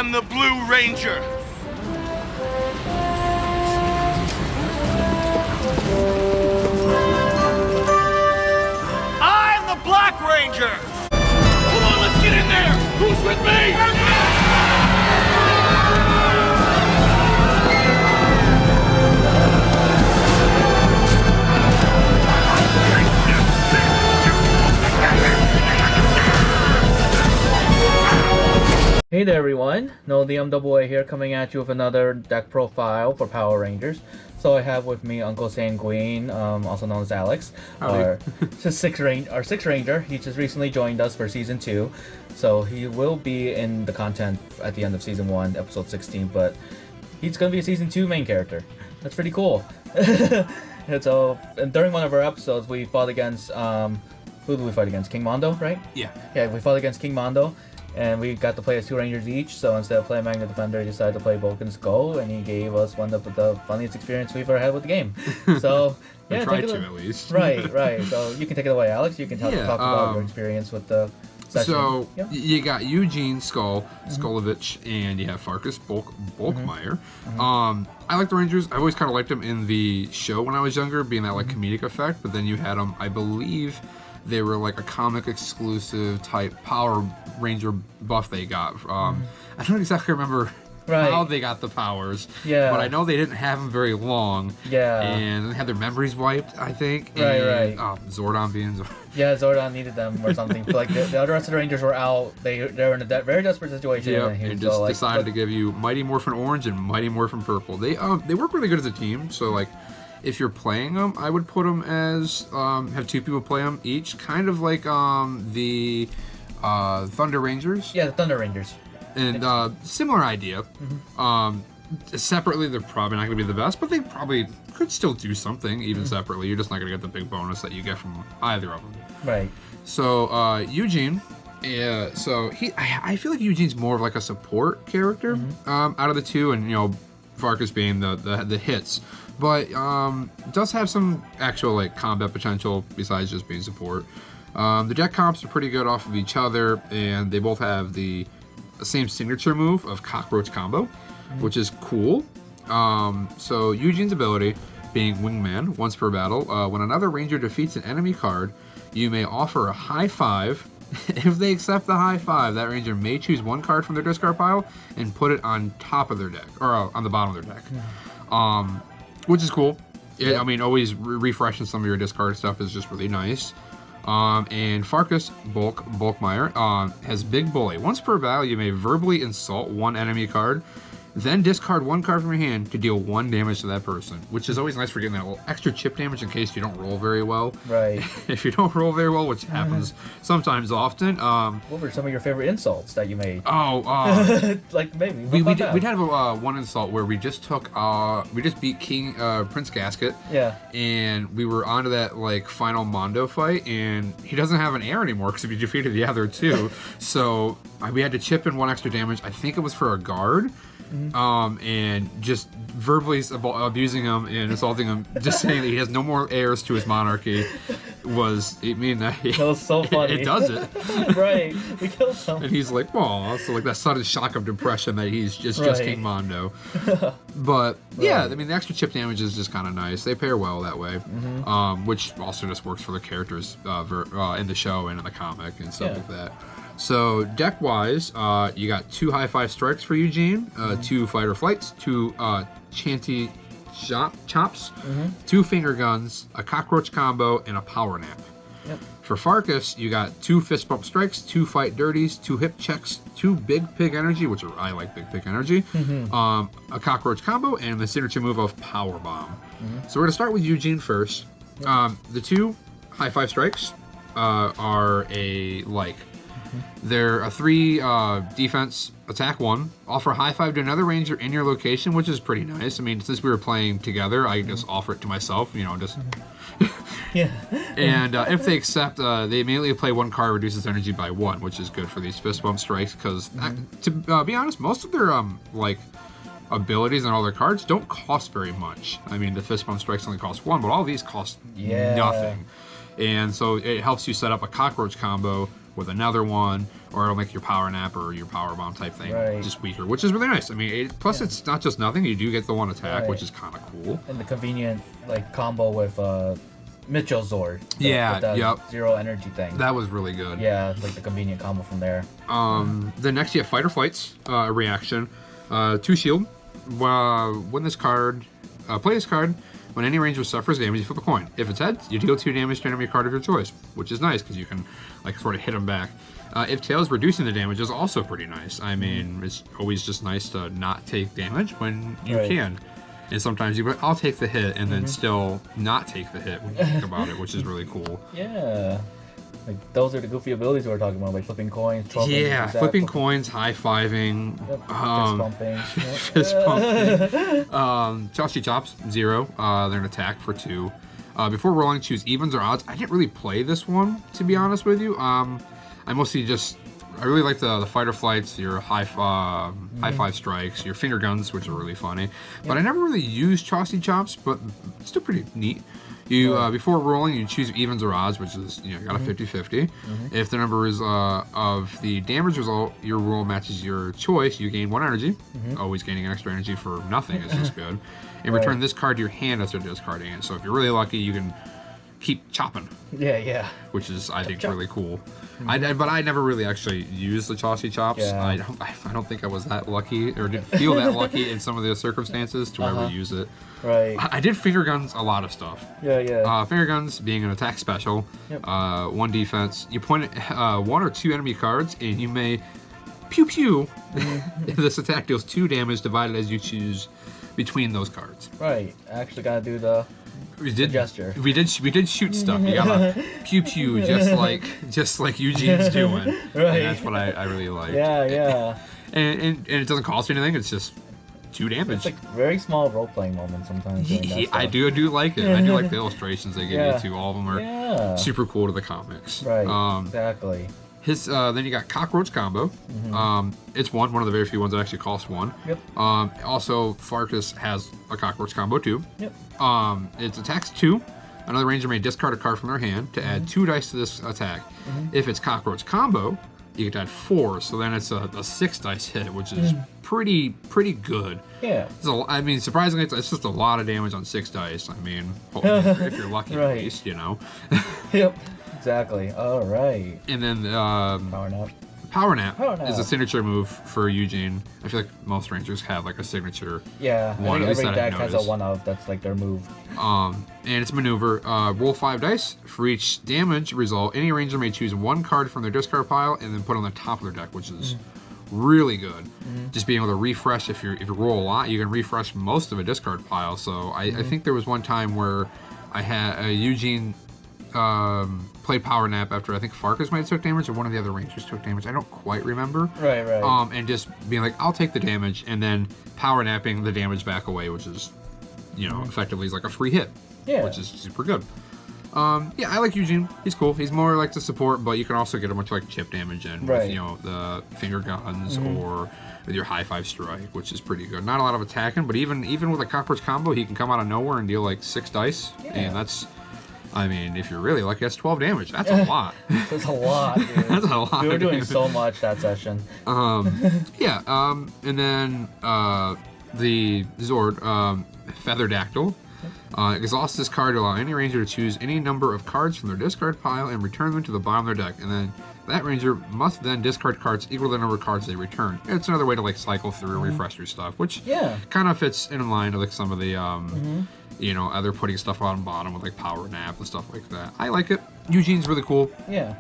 am the Blue Ranger. I'm the Black Ranger. Come on, let's get in there. Who's with me? Hey there everyone, No the MAA here coming at you with another deck profile for Power Rangers. So I have with me Uncle Sanguine, also known as Alex, our sixth ranger. He just recently joined us for season 2, so he will be in the content at the end of season 1, episode 16, but he's going to be a season 2 main character. That's pretty cool. And so, and during one of our episodes, we fought against, who did we fight against? King Mondo, right? Yeah, we fought against King Mondo. And we got to play as 2 Rangers each, so instead of playing Magna Defender, he decided to play Vulcan Skull, and he gave us one of the funniest experience we've ever had with the game. So, yeah, try to at least. Right. So you can take it away, Alex. You can talk about your experience with the session. So you got Eugene Skull, Skolovich, and you have Farkas Bulkmeyer. I like the Rangers. I always kind of liked them in the show when I was younger, being that like comedic effect. But then you had them, I believe. They were like a comic exclusive type Power Ranger buff they got. I don't exactly remember how they got the powers. Yeah. But I know they didn't have them very long. Yeah. And they had their memories wiped, I think. Right. Zordon being Zordon. Yeah, Zordon needed them or something. Like the other rest of the Rangers were out. They were in a very desperate situation. Yeah. And just decided to give you Mighty Morphin Orange and Mighty Morphin Purple. They work really good as a team. So like, if you're playing them, I would put them as have 2 people play them each, kind of like the Thunder Rangers. Yeah, the Thunder Rangers. And similar idea. Separately, they're probably not going to be the best, but they probably could still do something even separately. You're just not going to get the big bonus that you get from either of them. Right. So Eugene. Yeah. So I feel like Eugene's more of like a support character out of the 2, and Farkas being the hits. But does have some actual like combat potential besides just being support. The deck comps are pretty good off of each other, and they both have the same signature move of Cockroach Combo, which is cool. So Eugene's ability, being Wingman, once per battle, when another Ranger defeats an enemy card, you may offer a high five. If they accept the high five, that Ranger may choose 1 card from their discard pile and put it on top of their deck, or on the bottom of their deck. Which is cool. I mean, always refreshing some of your discard stuff is just really nice. And Farkas Bulkmeyer has Big Bully. Once per battle, you may verbally insult 1 enemy card, then discard 1 card from your hand to deal 1 damage to that person, which is always nice for getting that little extra chip damage in case you don't roll very well. Right. If you don't roll very well, which happens sometimes often. What were some of your favorite insults that you made? Like maybe we'd have one insult where we just beat Prince Gasket. Yeah. And we were onto that like final Mondo fight, and he doesn't have an air anymore because we defeated the other 2. So we had to chip in 1 extra damage. I think it was for a guard. And just verbally abusing him and assaulting him, just saying that he has no more heirs to his monarchy that was so funny. It does it. Right. We killed him. And he's like, oh, so like that sudden shock of depression that he's just King Mondo. But yeah, I mean, the extra chip damage is just kind of nice. They pair well that way, which also just works for the characters in the show and in the comic and stuff like that. So deck-wise, you got 2 high 5 strikes for Eugene, 2 fighter flights, 2 chanty chops, 2 finger guns, a cockroach combo, and a power nap. Yep. For Farkas, you got 2 fist bump strikes, 2 fight dirties, 2 hip checks, 2 big pig energy, which I like big pig energy, a cockroach combo, and the signature move of power bomb. So we're gonna start with Eugene first. The 2 high 5 strikes are they're a 3 defense, attack 1, offer high 5 to another Ranger in your location, which is pretty nice. I mean, since we were playing together, I just offer it to myself, just... Yeah. And if they accept, they immediately play 1 card, reduces energy by 1, which is good for these fist bump strikes, because, to be honest, most of their, abilities and all their cards don't cost very much. I mean, the fist bump strikes only cost 1, but all these cost nothing. And so it helps you set up a cockroach combo with another one, or it'll make your power nap or your power bomb type thing just weaker, which is really nice. I mean, plus it's not just nothing. You do get the one attack, which is kind of cool. And the convenient like combo with Mitchell Zord. With the zero energy thing. That was really good. Yeah, like the convenient combo from there. Then next you have Fight or Flight's reaction. 2 shield. When this card, play this card. When any ranger suffers damage, you flip a coin. If it's heads, you deal 2 damage to an enemy card of your choice, which is nice because you can like sort of hit them back. If tails, reducing the damage is also pretty nice. I mean, it's always just nice to not take damage when you can. And sometimes you go, I'll take the hit and then still not take the hit when you think about it, which is really cool. Yeah. Like those are the goofy abilities we were talking about, like flipping coins, flipping coins, high-fiving, fist pumping. Chelsea Chops, 0. They're an attack for 2. Before rolling, choose evens or odds. I didn't really play this one, to be honest with you. I really like the fight or flights, your high five strikes, your finger guns, which are really funny. But I never really used Chelsea Chops, but it's still pretty neat. You before rolling, you choose evens or odds, which is got a 50-50. If the number is of the damage result, your roll matches your choice, you gain 1 energy. Always gaining an extra energy for nothing is just good. And return this card to your hand after discarding it. So if you're really lucky, you can keep chopping. Yeah. Which is, I think, really cool. But I never really actually used the Chelsea Chops. I don't think I was that lucky or didn't feel that lucky in some of the circumstances to ever use it. Right. I did finger guns a lot of stuff. Yeah. Finger guns being an attack special, 1 defense. You point at 1 or 2 enemy cards and you may pew. This attack deals 2 damage divided as you choose between those cards. Right. I actually gotta do the gesture. We did shoot stuff. You gotta pew just like Eugene's doing. Right. And that's what I really like. Yeah. And it doesn't cost anything. It's just 2 damage. It's like very small role playing moments sometimes. I do like it. I do like the illustrations they give you too. All of them are super cool to the comics. Right. Exactly. Then you got Cockroach Combo. It's one of the very few ones that actually costs 1. Also, Farkas has a Cockroach Combo too. It attacks 2. Another ranger may discard a card from their hand to add 2 dice to this attack. If it's Cockroach Combo, you get to add 4. So then it's a 6 dice hit, which is pretty good. Yeah. I mean, surprisingly, it's just a lot of damage on 6 dice. I mean, if you're lucky, at least, Yep. Exactly. All right. And then Power Nap is a signature move for Eugene. I feel like most rangers have like a signature. Yeah. One. I think every deck has a 1-of that's like their move. And it's maneuver. Roll 5 dice. For each damage result, any ranger may choose 1 card from their discard pile and then put it on the top of their deck, which is really good. Just being able to refresh. If you roll a lot, you can refresh most of a discard pile. So I think there was one time where I had Eugene played Power Nap after I think Farkas might have took damage or one of the other rangers took damage. I don't quite remember. Right. And just being like, I'll take the damage, and then Power Napping the damage back away, which is, effectively is like a free hit. Yeah. Which is super good. I like Eugene. He's cool. He's more like the support, but you can also get him with like chip damage and with, the finger guns or with your high 5 strike, which is pretty good. Not a lot of attacking, but even with a Cockroach Combo, he can come out of nowhere and deal like 6 dice, and that's. I mean, if you're really lucky, that's 12 damage. That's a lot. That's a lot, dude. That's a lot. We were doing so much that session. And then the Zord, Featherdactyl. Exhaust this card to allow any ranger to choose any number of cards from their discard pile and return them to the bottom of their deck. And then that ranger must then discard cards equal to the number of cards they return. It's another way to like cycle through and refresh through stuff, which kind of fits in line with like some of the they're putting stuff on bottom with like Power Nap and stuff like that. I like it. Eugene's really cool. Yeah.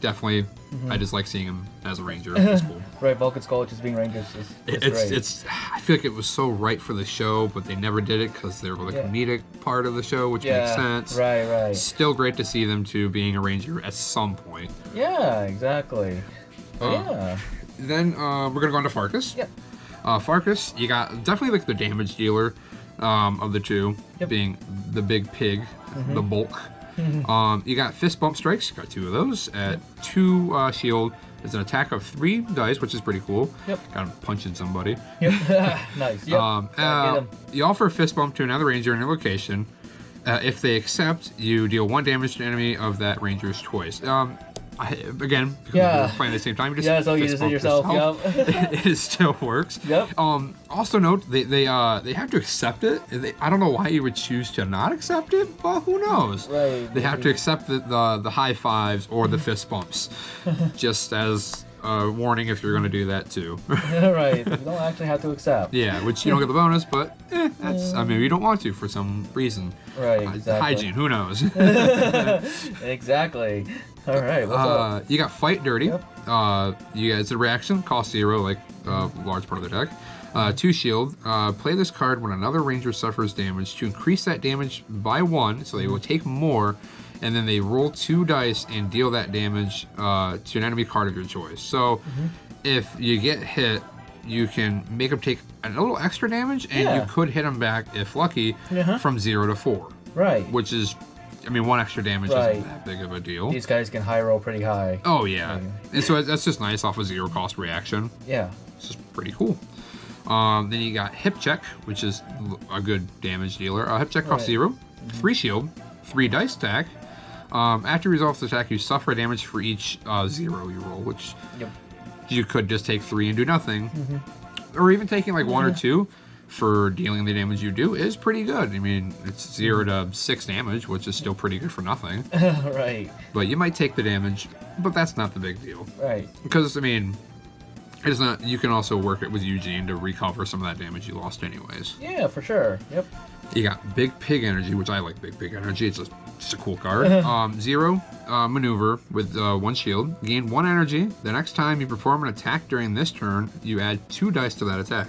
Definitely. I just like seeing him as a ranger. It's cool. Right, Vulcan Skull just being rangers is great. It's. I feel like it was so right for the show, but they never did it because they were the comedic part of the show, which makes sense. Right. Still great to see them two being a ranger at some point. Yeah, exactly. Then we're gonna go on to Farkas. Yeah. Farkas, you got definitely like the damage dealer of the two, being the big pig, the bulk. You got fist bump strikes. Got 2 of those at 2 shield. It's an attack of 3 dice, which is pretty cool. Kind of punching somebody. Nice. You offer a fist bump to another ranger in your location. If they accept, you deal 1 damage to an enemy of that ranger's choice. Again, because Yeah. we're playing at the same time, you just Yeah, so you fist just hit bump yourself, it still works. Yep. Also note, they have to accept it. I don't know why you would choose to not accept it, but who knows? Right. They have to accept the high fives or the fist bumps, just as a warning if you're going to do that too. Right. You don't actually have to accept. Yeah, which you don't get the bonus, but that's, I mean, you don't want to for some reason. Right. Exactly. Hygiene, who knows? Exactly. All right. What's up? You got Fight Dirty. Yep. You got, it's a reaction, cost 0, like a large part of the deck. 2 shield. Play this card when another ranger suffers damage to increase that damage by 1, so they will take more, and then they roll 2 dice and deal that damage to an enemy card of your choice. So if you get hit, you can make them take a little extra damage, and Yeah. you could hit them back, if lucky, from 0 to 4. Right. Which is, I mean, 1 extra damage Right. isn't that big of a deal. These guys can high roll pretty high. Oh, yeah. And so that's just nice off a 0 cost reaction. Yeah. It's just pretty cool. Then you got Hip Check, which is a good damage dealer. Hip Check costs 0, 3 shield, 3 dice attack. After you resolve the attack, you suffer damage for each 0 you roll, which you could just take 3 and do nothing. Or even taking like 1 or 2 for dealing the damage you do is pretty good. I mean, it's 0 to 6 damage, which is still pretty good for nothing. Right. But you might take the damage, but that's not the big deal. Right. Because, I mean, it's not. You can also work it with Eugene to recover some of that damage you lost anyways. Yeah, for sure. Yep. You got Big Pig Energy, which I like Big Pig Energy. It's just a cool card. 0 maneuver with 1 shield. Gain 1 energy. The next time you perform an attack during this turn, you add 2 dice to that attack.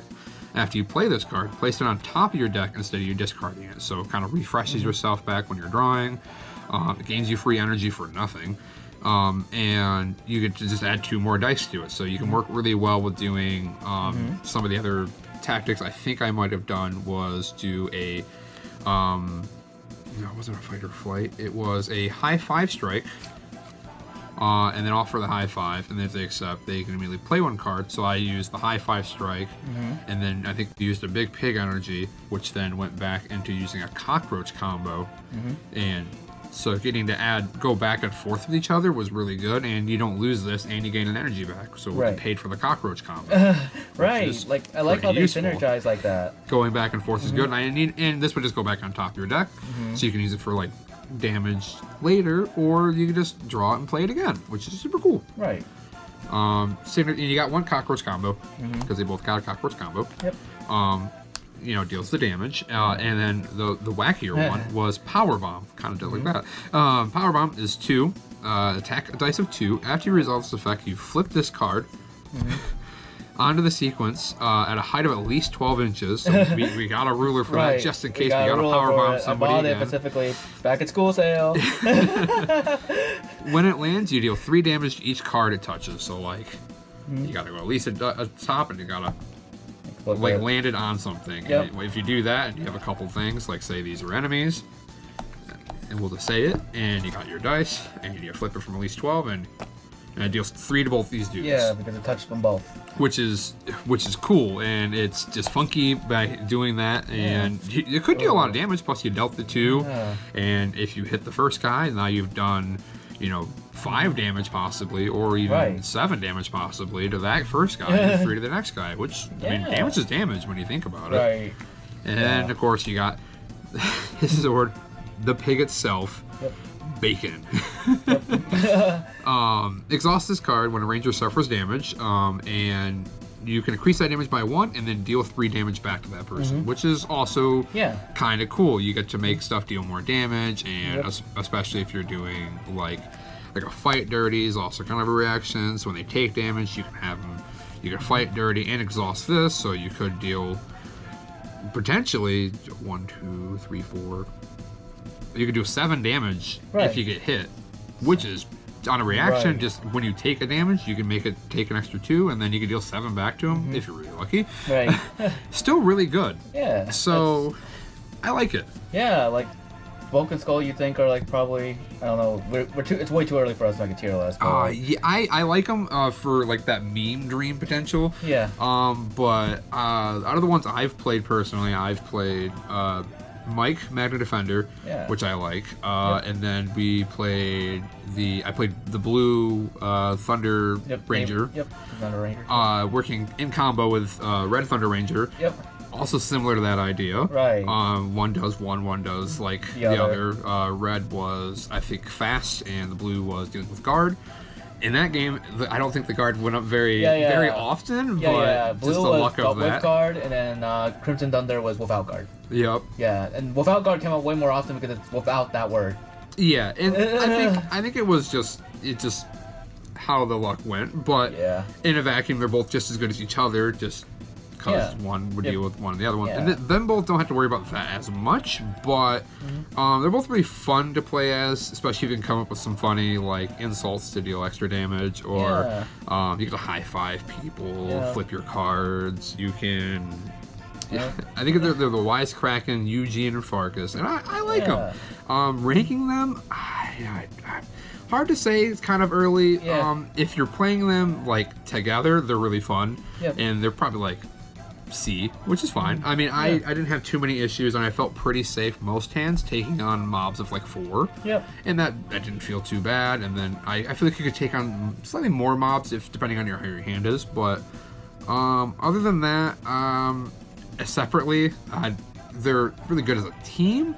After you play this card, place it on top of your deck instead of you discarding it. So it kind of refreshes yourself back when you're drawing. It gains you free energy for nothing. And you get to just add 2 more dice to it. So you can work really well with doing some of the other tactics. I think I might have done was do a, no, it wasn't a fight or flight. It was a high 5 strike. And then offer the high 5, and then if they accept, they can immediately play 1 card. So I used the high 5 strike, and then I think used a Big Pig Energy, which then went back into using a Cockroach combo. And so getting to go back and forth with each other was really good, and you don't lose this, and you gain an energy back. So we paid for the Cockroach combo. Right. Like I like how they synergize like that. Going back and forth is good, and this would just go back on top of your deck, so you can use it for like damage later, or you can just draw it and play it again, which is super cool. Right. And you got 1 Cockroach combo because they both got a Cockroach combo. Yep. Deals the damage, and then the wackier one was Power Bomb, kind of did like that. Power Bomb is 2, attack a dice of 2. After you resolve this effect, you flip this card onto the sequence at a height of at least 12 inches. So we got a ruler for that, just in case we got a Power Bomb somebody I bought again. it specifically back at school sale. When it lands, you deal 3 damage to each card it touches. So like, you gotta go at least a top, and you gotta like land it on something. Yep. And if you do that, and you have a couple things, like say these are enemies, and we'll just say it, and you got your dice, and you flip it from at least 12, and it deals 3 to both these dudes. Yeah, because it touched them both. Which is cool, and it's just funky by doing that, and you could deal a lot of damage. Plus, you dealt the 2, and if you hit the first guy, now you've done, 5 damage possibly, or even 7 damage possibly to that first guy, and 3 to the next guy. Which I mean, damage is damage when you think about it. Right. And then of course you got his sword, the pig itself. Yep. Bacon. Exhaust this card when a ranger suffers damage, and you can increase that damage by 1 and then deal 3 damage back to that person, which is also kind of cool. You get to make stuff deal more damage, and especially if you're doing like a fight dirty is also kind of a reaction. So when they take damage, you can have them, you can fight dirty and exhaust this, so you could deal potentially 1, 2, 3, 4. You could do 7 damage if you get hit, which is on a reaction. Just when you take a damage, you can make it take an extra 2, and then you can deal 7 back to him if you're really lucky. Right. Still really good. Yeah. So I like it. Yeah, like Vulcan Skull, you think are like probably, I don't know. It's way too early for us to make a tier list. Yeah, I like them for like that meme dream potential. Yeah. But out of the ones I've played personally, I've played Mike, Magna Defender, Yeah. which I like, and then I played the blue Thunder Ranger. Yep. Thunder Ranger. Working in combo with Red Thunder Ranger. Yep. Also similar to that idea. Right. One does one does like the other. Red was, I think, fast, and the blue was dealing with guard. In that game, I don't think the guard went up very often, but Blue just the was luck of with that. guard, and then Crimson Thunder was without guard. Yep. Yeah, and without guard came out way more often because it's without that word. Yeah, and I think it was just how the luck went, but in a vacuum, they're both just as good as each other, just because one would deal with one and the other one. Yeah. And them both don't have to worry about that as much, but they're both really fun to play as, especially if you can come up with some funny like insults to deal extra damage, or you can high five people, flip your cards. You can. Yeah, I think they're the wisecracking Eugene and Farkas, and I like them. Ranking them, hard to say. It's kind of early. If you're playing them like together, they're really fun, and they're probably like C, which is fine. I mean, I didn't have too many issues, and I felt pretty safe most hands taking on mobs of like 4. And that didn't feel too bad. And then I feel like you could take on slightly more mobs if depending on how your hand is. But other than that, separately, they're really good as a team.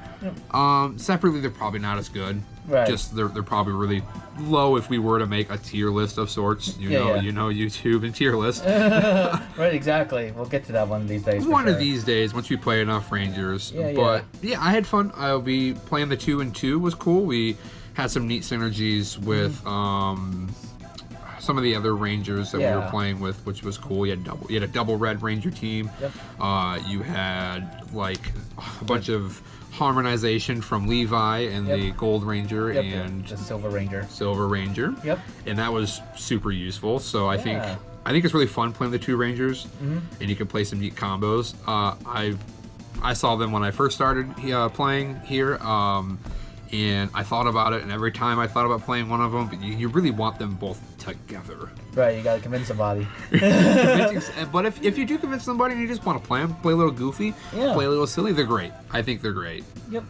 Separately, they're probably not as good. Right. Just they're probably really low if we were to make a tier list of sorts. You know YouTube and tier list. Right, exactly. We'll get to that one of these days. One of these days, once we play enough Rangers. But yeah, I had fun. I'll be playing the 2 and 2 was cool. We had some neat synergies with some of the other Rangers that we were playing with, which was cool. You had a double red Ranger team. You had like a bunch of harmonization from Levi and the Gold Ranger and the Silver Ranger. And that was super useful. So I think it's really fun playing the 2 Rangers, and you can play some neat combos. I saw them when I first started playing here. And I thought about it, and every time I thought about playing one of them, but you really want them both together. Right, you gotta convince somebody. But if you do convince somebody and you just want to play them, play a little goofy, play a little silly, they're great. I think they're great. Yep.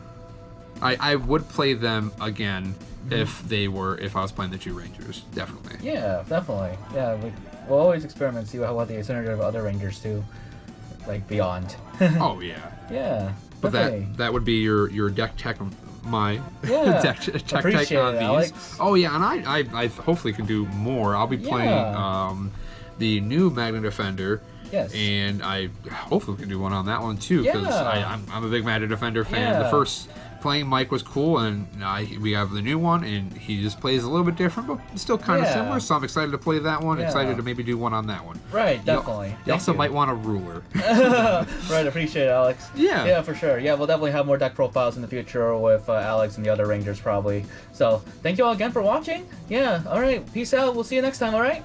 I would play them again if I was playing the 2 Rangers, definitely. Yeah, definitely. Yeah, we'll always experiment and see what the synergy of other Rangers do, like beyond. Oh yeah. Yeah. But definitely. that would be your deck tech. My tech tech on these. Alex. Oh yeah, and I hopefully can do more. I'll be playing the new Magna Defender. Yes. And I hopefully can do one on that one too, because I'm a big Magna Defender fan. Yeah. The first playing Mike was cool, and we have the new one, and he just plays a little bit different, but still kind of similar. So I'm excited to play that one. Excited to maybe do one on that one. Right, definitely. You also might want a ruler. Right, appreciate it, Alex. Yeah, for sure. Yeah, we'll definitely have more deck profiles in the future with Alex and the other Rangers probably. So thank you all again for watching. Yeah, all right. Peace out. We'll see you next time. All right.